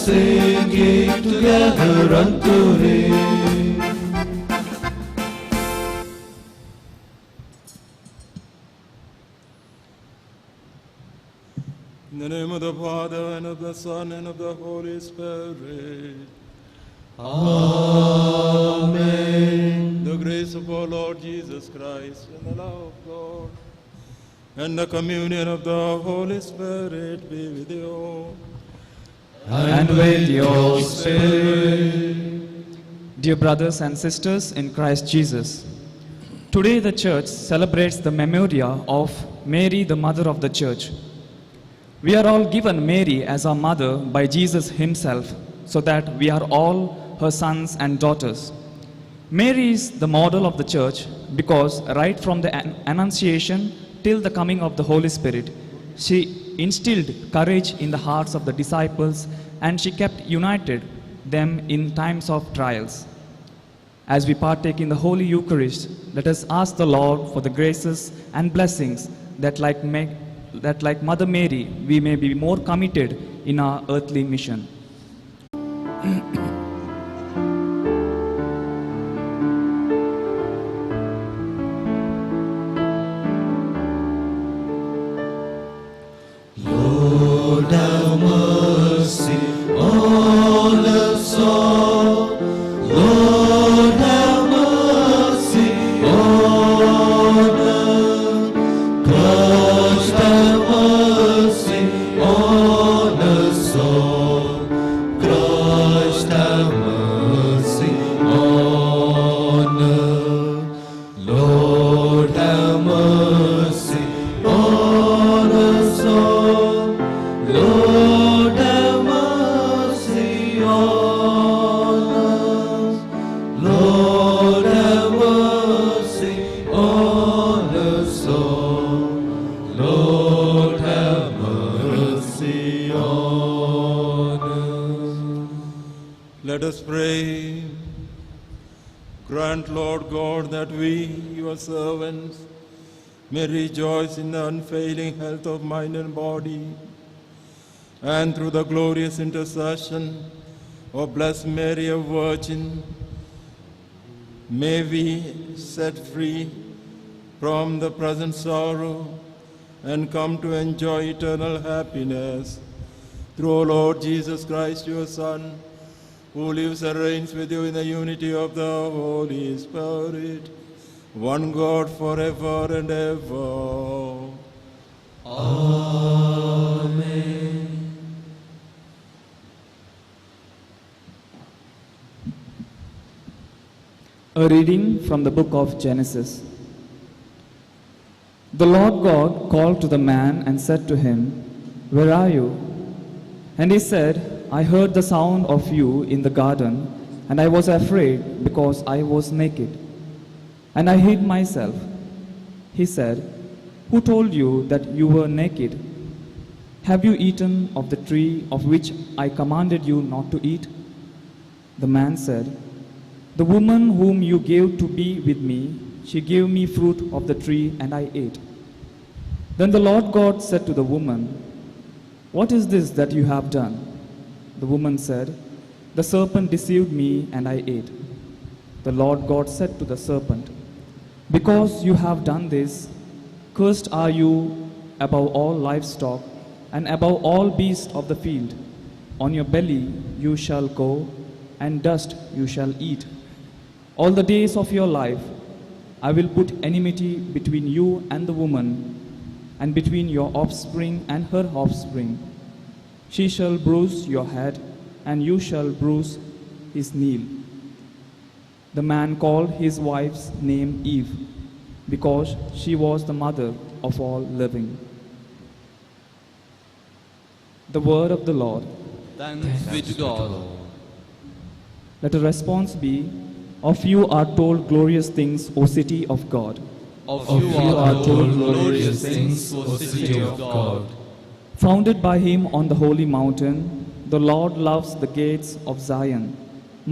singing together unto Him. In the name of the Father, and of the Son, and of the Holy Spirit. Amen. The grace of our Lord Jesus Christ, and the love of God, and the communion of the Holy Spirit be with you. And with your spirit. Dear brothers and sisters in Christ Jesus, today the Church celebrates the memorial of Mary, the Mother of the Church. We are all given Mary as our mother by Jesus Himself, so that we are all her sons and daughters. Mary is the model of the Church because right from the Annunciation till the coming of the Holy Spirit, she instilled courage in the hearts of the disciples, and she kept united them in times of trials. As we partake in the Holy Eucharist, let us ask the Lord for the graces and blessings that like Mother Mary, we may be more committed in our earthly mission. Lord, have mercy on us all. Lord, have mercy on us. Christ, have mercy on us all. Christ, have mercy on us. Lord, have mercy on us all. Lord, have mercy on us. Lord, have mercy on us all. Lord, have mercy on us. Let us pray. Grant, Lord God, that we, your servants, may rejoice in the unfailing health of mind and body, and through the glorious intercession of Blessed Mary, a Virgin, may we set free from the present sorrow and come to enjoy eternal happiness. Through our Lord Jesus Christ, your Son, who lives and reigns with you in the unity of the Holy Spirit, one God forever and ever. Amen. A reading from the book of Genesis. The Lord God called to the man and said to him, "Where are you?" And he said, "I heard the sound of you in the garden, and I was afraid because I was naked, and I hid myself." He said, "Who told you that you were naked? Have you eaten of the tree of which I commanded you not to eat?" The man said, "The woman whom you gave to be with me, she gave me fruit of the tree, and I ate." Then the Lord God said to the woman, "What is this that you have done?" The woman said, "The serpent deceived me, and I ate." The Lord God said to the serpent, "Because you have done this, cursed are you above all livestock, and above all beasts of the field. On your belly you shall go, and dust you shall eat. All the days of your life I will put enmity between you and the woman, and between your offspring and her offspring. She shall bruise your head, and you shall bruise his heel." The man called his wife's name Eve, because she was the mother of all living. The word of the Lord. Thanks be to God. Let a response be, "Of you are told glorious things, O city of God." Of you are told glorious things, O city of God. Founded by him on the holy mountain, the Lord loves the gates of Zion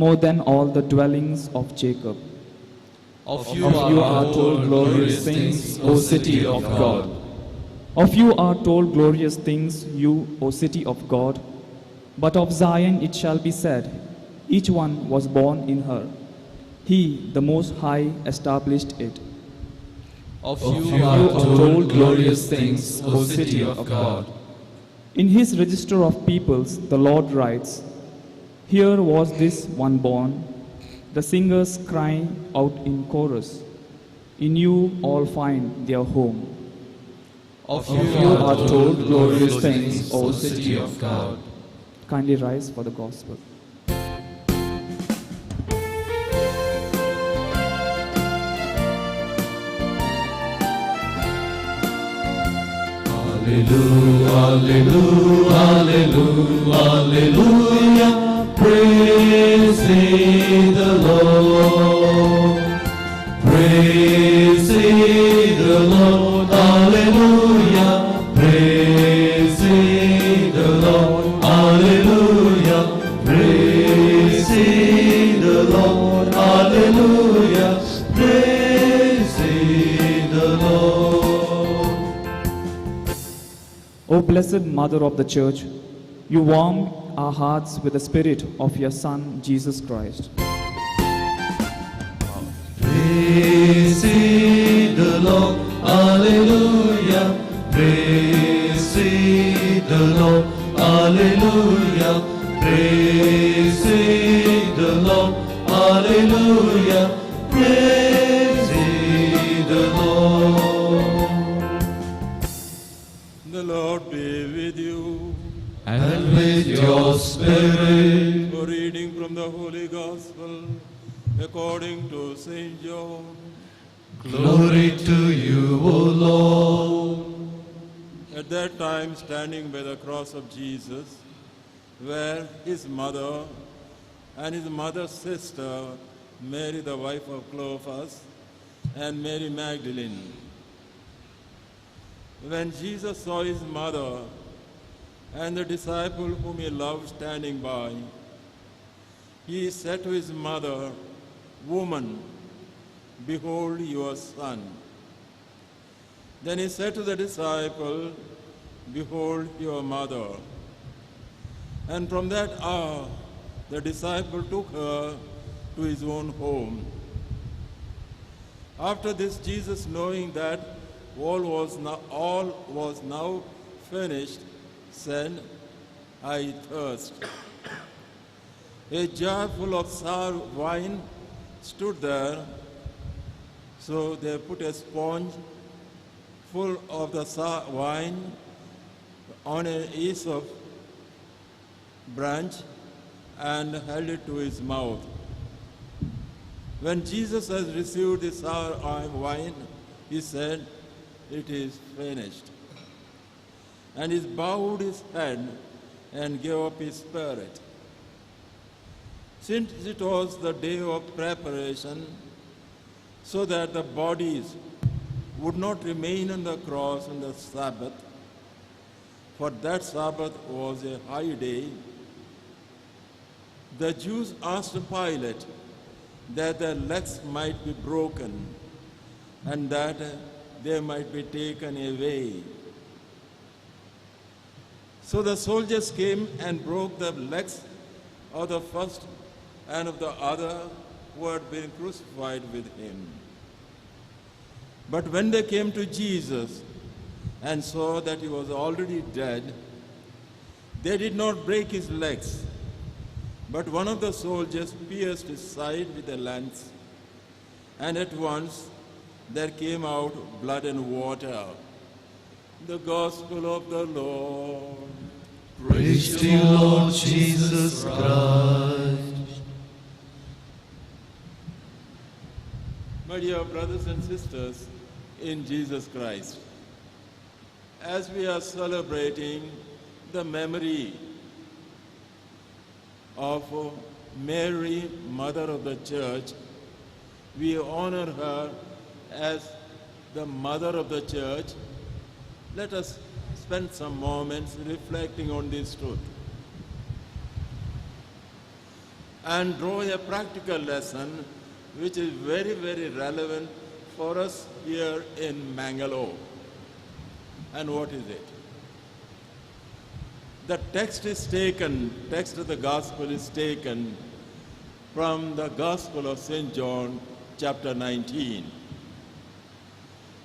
more than all the dwellings of Jacob. Of you are told glorious things, O city of God. Of you are told glorious things, you, O city of God. But of Zion it shall be said, each one was born in her. He, the Most High, established it. Of you are told glorious things, O city of God. In his register of peoples, the Lord writes, here was this one born, the singers crying out in chorus. In you all find their home. Of you are told glorious things, O city of God. Kindly rise for the gospel. Hallelujah, hallelujah, hallelujah, hallelujah. Praise ye the Lord. Praise ye the Lord. Hallelujah. Praise ye the Lord. Hallelujah. Praise ye the Lord. Hallelujah. Praise ye the Lord. O blessed Mother of the Church, you warm our hearts with the spirit of your Son, Jesus Christ. Praise ye the Lord, hallelujah. Praise ye the Lord, hallelujah. Praise ye the Lord, hallelujah. Praise ye the Lord. The Lord be with you. And with your spirit. A reading from the Holy Gospel according to St. John. Glory to you, O Lord. At that time, standing by the cross of Jesus, were his mother and his mother's sister, Mary the wife of Clopas, and Mary Magdalene. When Jesus saw his mother and the disciple whom he loved standing by, he said to his mother, "Woman, behold your son." Then he said to the disciple, "Behold your mother." And from that hour, the disciple took her to his own home. After this, Jesus, knowing that all was now finished, said, "I thirst." A jar full of sour wine stood there, so they put a sponge full of the sour wine on an hyssop branch and held it to his mouth. When Jesus had received the sour wine, he said, "It is finished." And he bowed his head and gave up his spirit. Since it was the day of preparation, so that the bodies would not remain on the cross on the Sabbath, for that Sabbath was a high day, the Jews asked Pilate that their legs might be broken and that they might be taken away. So the soldiers came and broke the legs of the first and of the other who had been crucified with him. But when they came to Jesus and saw that he was already dead, they did not break his legs. But one of the soldiers pierced his side with a lance, and at once there came out blood and water. The Gospel of the Lord. Praise to you, Lord Jesus Christ. My dear brothers and sisters in Jesus Christ, as we are celebrating the memory of Mary, Mother of the Church, we honor her as the Mother of the Church. Let us spend some moments reflecting on this truth and draw a practical lesson which is very, very relevant for us here in Mangalore. And what is it? The text of the gospel is taken from the Gospel of St. John, chapter 19.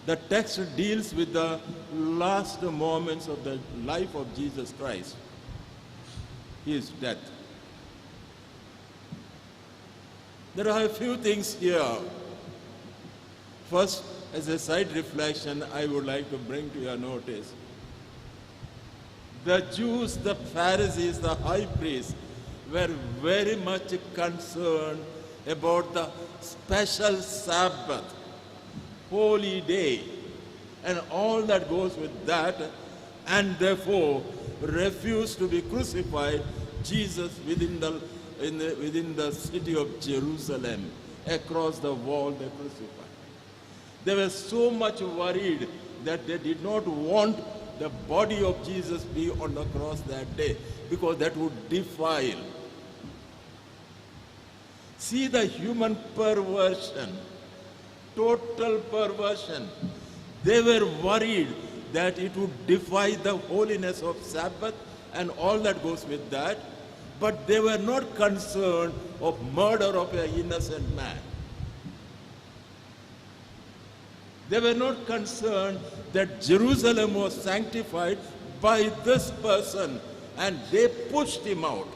The text deals with the last moments of the life of Jesus Christ, his death. There are a few things here. First, as a side reflection, I would like to bring to your notice. The Jews, the Pharisees, the high priests were very much concerned about the special Sabbath, holy day, and all that goes with that, and therefore refused to be crucified Jesus within the city of Jerusalem. Across the wall they crucified. They were so much worried that they did not want the body of Jesus be on the cross that day, because that would defile. See the human perversion, total perversion. They were worried that it would defy the holiness of Sabbath and all that goes with that, but they were not concerned of murder of an innocent man. They were not concerned that Jerusalem was sanctified by this person, and they pushed him out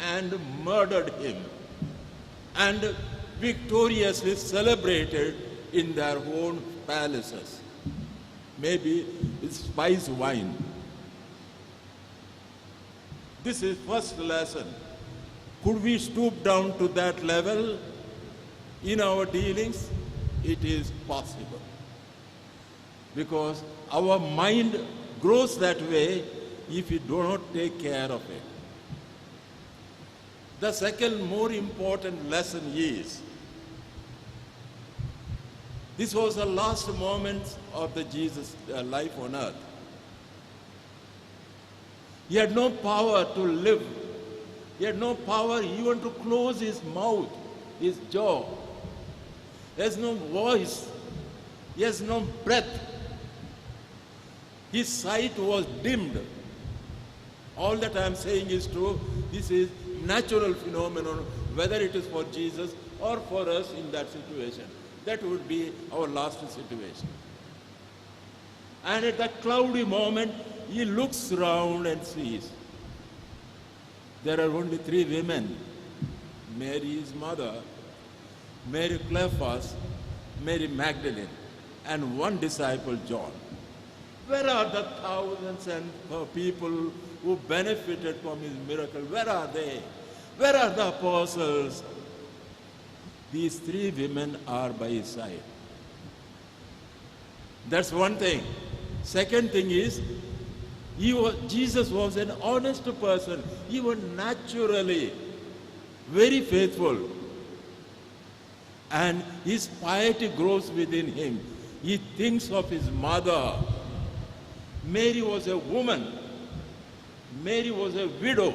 and murdered him and victoriously celebrated in their own palaces. Maybe with spiced wine. This is first lesson. Could we stoop down to that level in our dealings? It is possible. Because our mind grows that way if we do not take care of it. The second more important lesson is, this was the last moment of the Jesus life on earth. He had no power to live. He had no power even to close his mouth, his jaw. He has no voice. He has no breath. His sight was dimmed. All that I am saying is true. This is natural phenomenon, whether it is for Jesus or for us in that situation. That would be our last situation. And at that cloudy moment, he looks around and sees. There are only 3 women. Mary, his mother, Mary Cleophas, Mary Magdalene, and 1 disciple, John. Where are the thousands and people who benefited from his miracle? Where are they? Where are the apostles? These 3 women are by his side. That's one thing. Second thing is, Jesus was an honest person. He was naturally very faithful. And his piety grows within him. He thinks of his mother. Mary was a woman. Mary was a widow.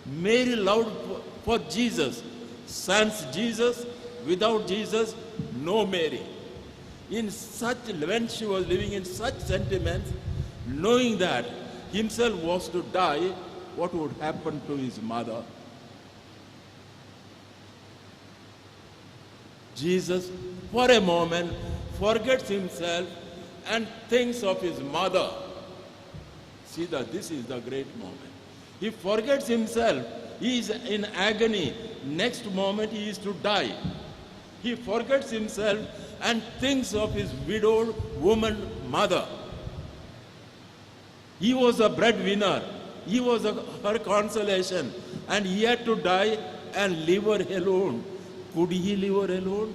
Mary loved for Jesus. Sans Jesus, without Jesus, no Mary. When she was living in such sentiments, knowing that himself was to die, what would happen to his mother? Jesus, for a moment, forgets himself and thinks of his mother. See that this is the great moment. He forgets himself. He is in agony. Next moment he is to die. He forgets himself and thinks of his widowed woman mother. He was a breadwinner. He was her consolation. And he had to die and leave her alone. Could he leave her alone?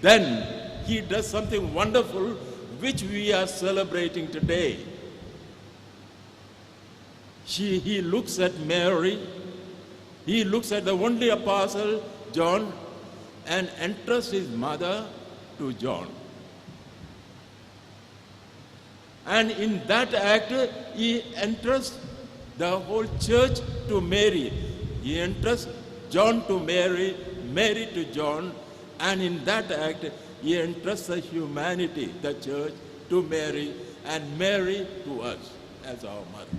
Then he does something wonderful which we are celebrating today. He looks at Mary, he looks at the only apostle, John, and entrusts his mother to John. And in that act, he entrusts the whole church to Mary. He entrusts John to Mary, Mary to John, and in that act, he entrusts the humanity, the church, to Mary and Mary to us as our mother.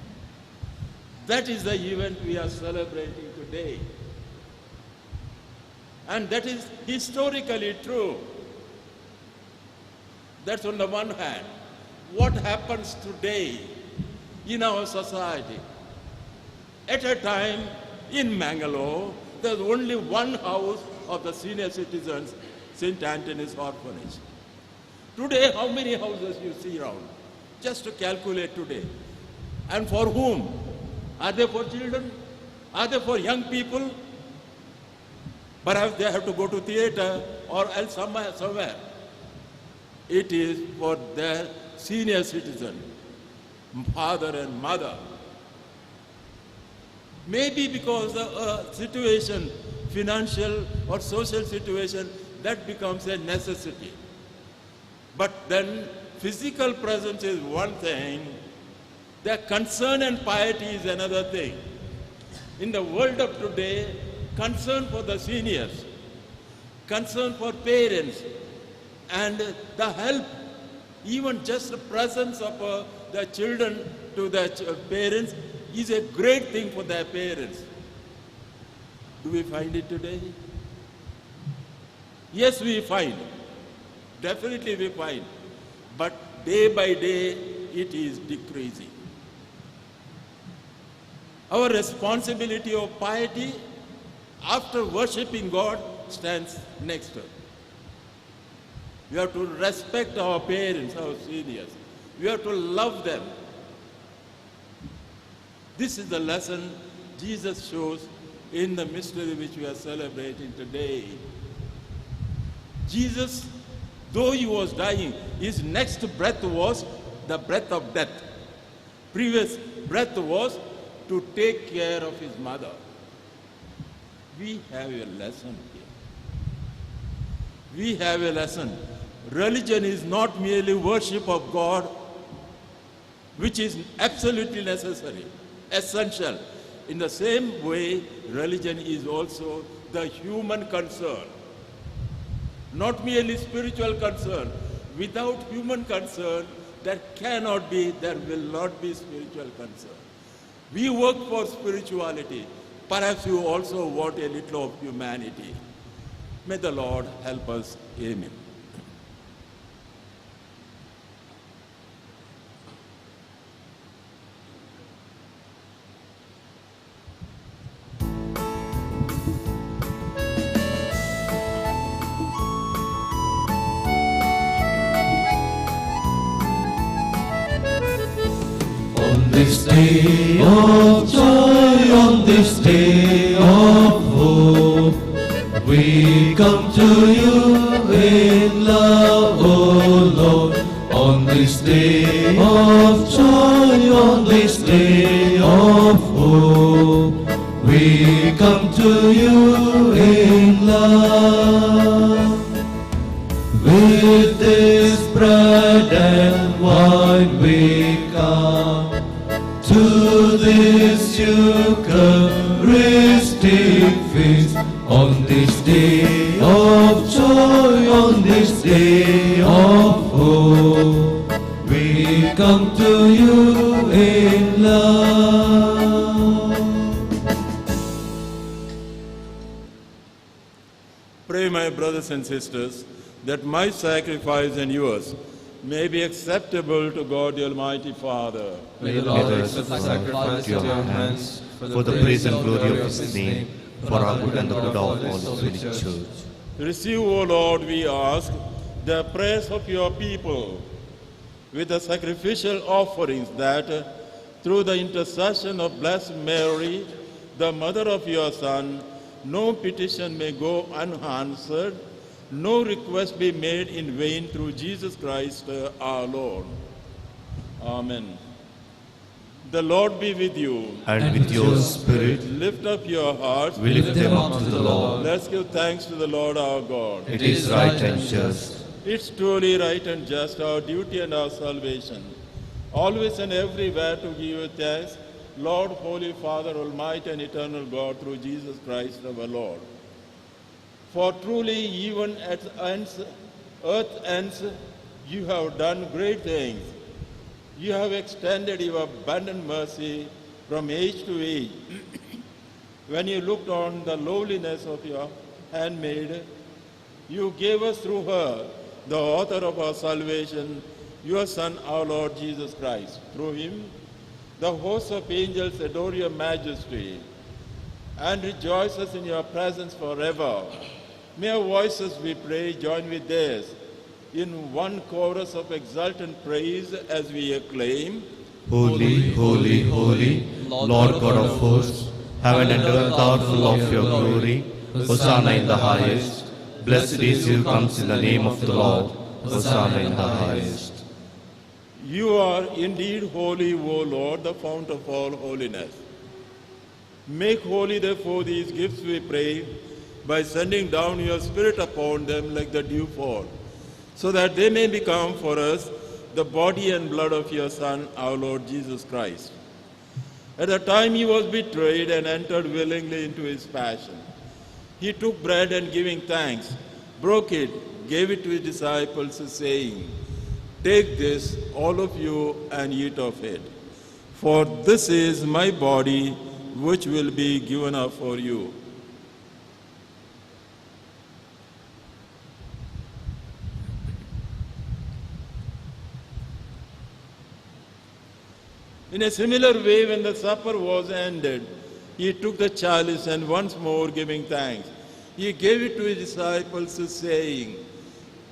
That is the event we are celebrating today. And that is historically true. That's on the one hand. What happens today in our society? At a time in Mangalore, there's only one house of the senior citizens, St. Anthony's Orphanage. Today, how many houses you see around? Just to calculate today. And for whom? Are they for children? Are they for young people? Perhaps they have to go to theater or else somewhere. It is for their senior citizen, father and mother. Maybe because the situation, financial or social situation, that becomes a necessity. But then physical presence is one thing, their concern and piety is another thing. In the world of today, concern for the seniors, concern for parents, and the help, even just the presence of the children to their parents is a great thing for their parents. Do we find it today? Yes, we find. Definitely we find. But day by day, it is decreasing. Our responsibility of piety after worshipping God stands next to it. We have to respect our parents, our seniors. We have to love them. This is the lesson Jesus shows in the mystery which we are celebrating today. Jesus, though he was dying, his next breath was the breath of death. Previous breath was to take care of his mother. We have a lesson here. We have a lesson. Religion is not merely worship of God, which is absolutely necessary, essential. In the same way, religion is also the human concern, not merely spiritual concern. Without human concern, there will not be spiritual concern. We work for spirituality. Perhaps you also want a little of humanity. May the Lord help us. Amen. On this day of joy, on this day of hope, we come to you in love, O Lord. On this day of joy, on this day of hope, we come to you in love. With this bread and wine we come to this Eucharistic feast. On this day of joy, on this day of hope, we come to you in love. Pray, my brothers and sisters, that my sacrifice and yours may be acceptable to God the Almighty Father. May the Lord accept the sacrifice at your hands for the praise and glory of his name, for our good and the good of all his holy church. Receive, O Lord, we ask, the prayers of your people with the sacrificial offerings that, through the intercession of Blessed Mary, the mother of your Son, no petition may go unanswered, no request be made in vain through Jesus Christ our Lord. Amen. The Lord be with you. And with your spirit, Lift up your hearts. we lift them up to the Lord. Let's give thanks to the Lord our God. It is right and just. It's truly right and just, our duty and our salvation, always and everywhere to give you thanks, Lord, Holy Father, Almighty and Eternal God, through Jesus Christ our Lord. For truly, even at earth ends, You have done great things. You have extended your abundant mercy from age to age. When you looked on the lowliness of your handmaid, you gave us through her, the author of our salvation, your Son, our Lord Jesus Christ. Through him, the hosts of angels adore your majesty and rejoices in your presence forever. May our voices, we pray, join with theirs in one chorus of exultant praise as we acclaim, Holy, holy, holy, Lord God of hosts, heaven and earth are full of your glory. Hosanna in the highest. Blessed is he who comes in the name of the Lord. Hosanna in the highest. You are indeed holy, O Lord, the fount of all holiness. Make holy, therefore, these gifts, we pray, by sending down your Spirit upon them like the dewfall, so that they may become for us the body and blood of your Son, our Lord Jesus Christ. At the time he was betrayed and entered willingly into his passion, he took bread and giving thanks, broke it, gave it to his disciples, saying, "Take this, all of you, and eat of it. For this is my body, which will be given up for you." In a similar way, when the supper was ended, he took the chalice and once more giving thanks, he gave it to his disciples, saying,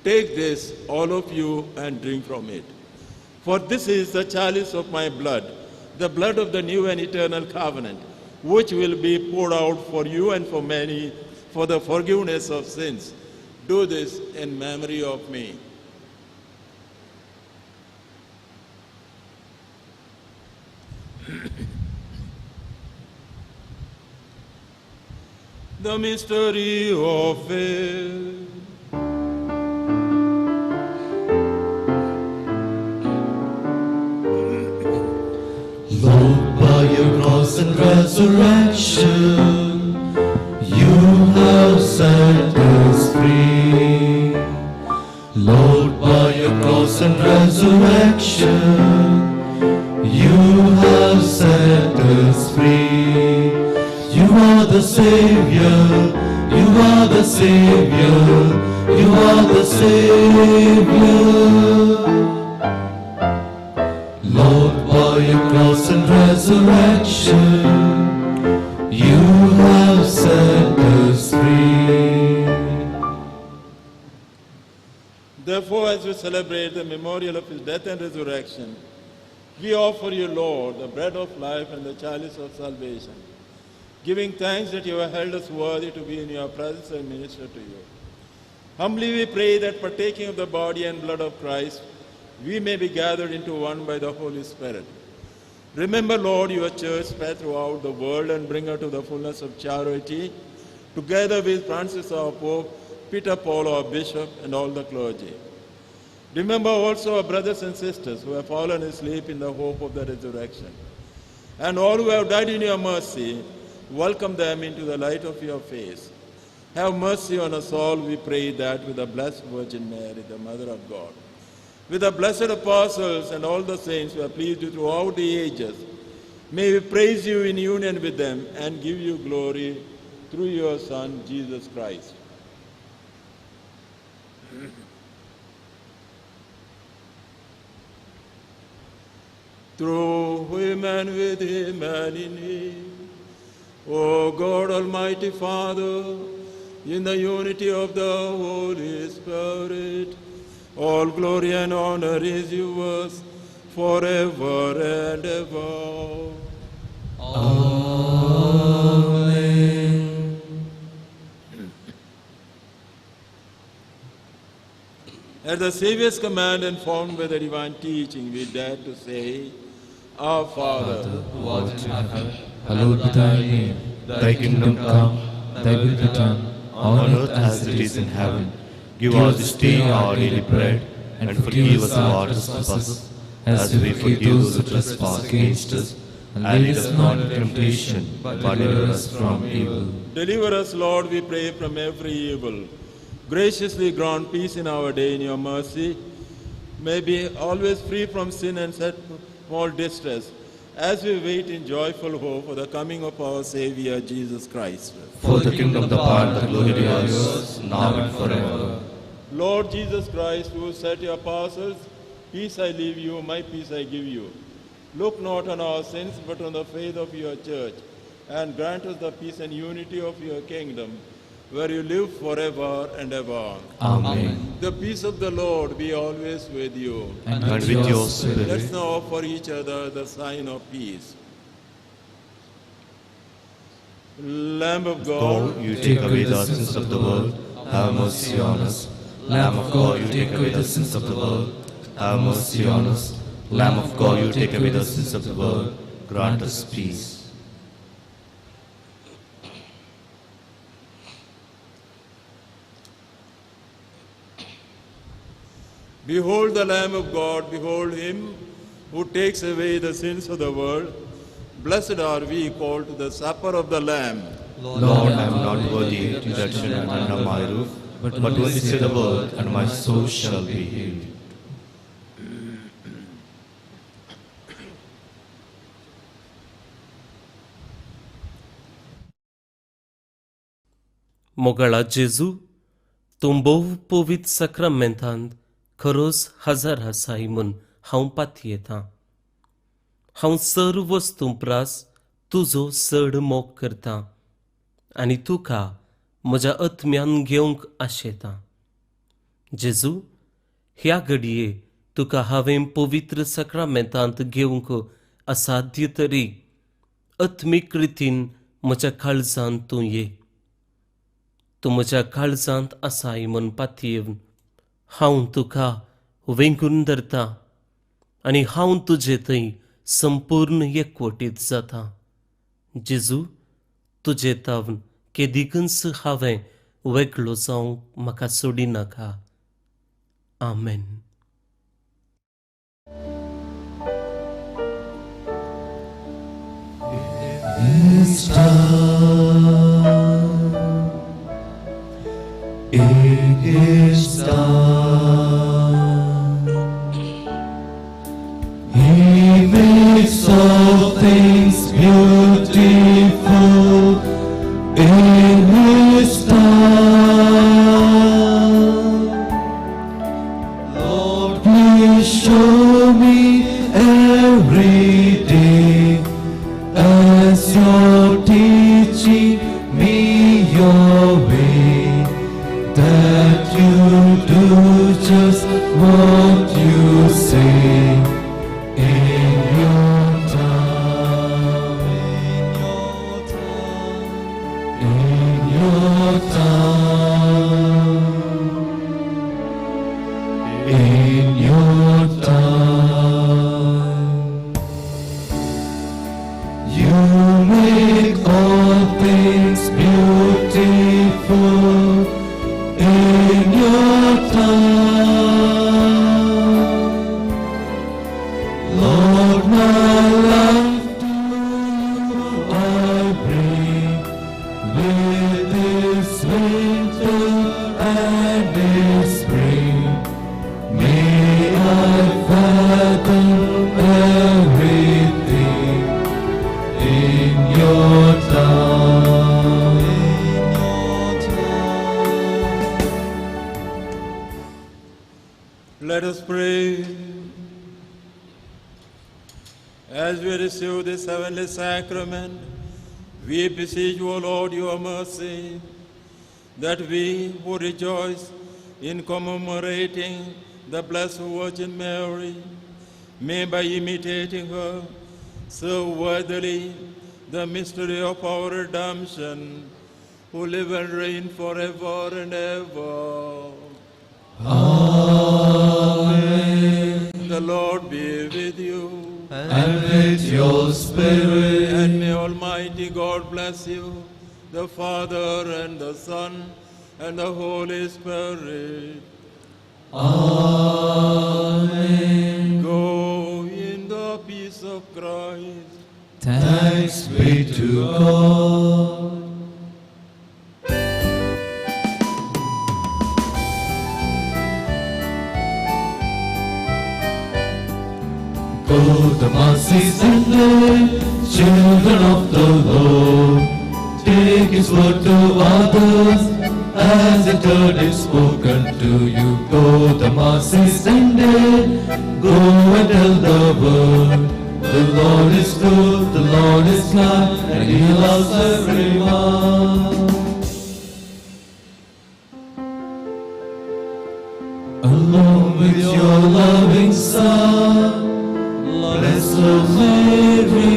"Take this, all of you, and drink from it. For this is the chalice of my blood, the blood of the new and eternal covenant, which will be poured out for you and for many for the forgiveness of sins. Do this in memory of me." The mystery of faith. Lord, by your cross and resurrection, you have set us free. Lord, by your cross and resurrection, you have set us free. You are the Savior, you are the Savior, you are the Savior. Lord, by your cross and resurrection, you have set us free. Therefore, as we celebrate the memorial of his death and resurrection, we offer you, Lord, the bread of life and the chalice of salvation, giving thanks that you have held us worthy to be in your presence and minister to you. Humbly we pray that partaking of the body and blood of Christ, we may be gathered into one by the Holy Spirit. Remember, Lord, your church spread throughout the world and bring her to the fullness of charity, together with Francis our Pope, Peter Paul our Bishop, and all the clergy. Remember also our brothers and sisters who have fallen asleep in the hope of the resurrection, and all who have died in your mercy. Welcome them into the light of your face. Have mercy on us all, we pray, that with the Blessed Virgin Mary, the Mother of God, with the blessed apostles and all the saints who have pleased you throughout the ages, may we praise you in union with them and give you glory through your Son, Jesus Christ. Through him and with him and in him, O God, Almighty Father, in the unity of the Holy Spirit, all glory and honor is yours forever and ever. Amen. At the Saviour's command and formed by the divine teaching, we dare to say, Our Father, Who art in heaven, hallowed be thy name. Thy kingdom come, thy will be done, on earth as it is in heaven. Give us this day our daily bread, and forgive us our trespasses, as we forgive those who trespass against us. And lead us not into temptation, but deliver us from evil. deliver us, Lord, we pray, from every evil. Graciously grant peace in our day in your mercy, may be always free from sin and set all distress, as we wait in joyful hope for the coming of our Savior Jesus Christ. For the kingdom, the power, and the glory are yours, now and forever. Lord Jesus Christ, who said to your apostles, "Peace I leave you, my peace I give you," look not on our sins, but on the faith of your church, and grant us the peace and unity of your kingdom, where you live forever and ever. Amen. The peace of the Lord be always with you. And with your spirit. Let's now offer each other the sign of peace. Lamb of God, God, you take away the sins of the world, have mercy on us. Lamb of God, you take away the sins of the world, have mercy on us. Lamb of God, you take away the sins of the world, grant us peace. behold the Lamb of God, behold him who takes away the sins of the world. Blessed are we called to the supper of the Lamb. Lord, I am not worthy that you should enter under my roof, but only say the word, and my soul shall be healed. मोगळा जेजू, तूं भोव पवित्र सक्रमेंतांत खरोच हजर आसाय म्हूण हांव पातयेतां. हांव सर्व वस्तू प्रास तुजो चड मोग करतां आनी तुका म्हज्या आत्म्यान घेवंक आशेतां. जेजू, ह्या घडये तुका हांवें पवित्र सक्रमेंतांत घेवंक असाध्य तरी आत्मीक रितीन म्हज्या काळजांत तूं ये. तूं म्हज्या काळजांत आसाय म्हूण पातयेवन हांव तुका वेंगून धरतां आनी हांव तुजे थंय संपूर्ण एकवटीत जातां. जेजू, तुजे तावन केदिकच हांवें वेगळो जावंक म्हाका सोडिनाका. आमेन. It is done. He makes all things beautiful in His time. Lord, please show me every day as you're teaching me your way, that you do just what you say in your time, in your time, in your time. You make all things beautiful in your time. Lord, my life to you I bring, with this winter and this spring. May I fathom everything in your time. Let us pray. As we receive this heavenly sacrament, we beseech you, O Lord, your mercy, that we who rejoice in commemorating the Blessed Virgin Mary may, by imitating her, serve worthily the mystery of our redemption, who live and reign forever and ever. Amen. The Lord be with you. And with your spirit. And may Almighty God bless you, the Father and the Son and the Holy Spirit. Amen. Go in the peace of Christ. Thanks be to God. the Mass is ended, children of the Lord. Take His word to others, as it heard it spoken to you. Go, the Mass is ended, go and tell the word. The Lord is good, the Lord is kind, and He loves everyone. Along with your loving Son, Blessed Mary,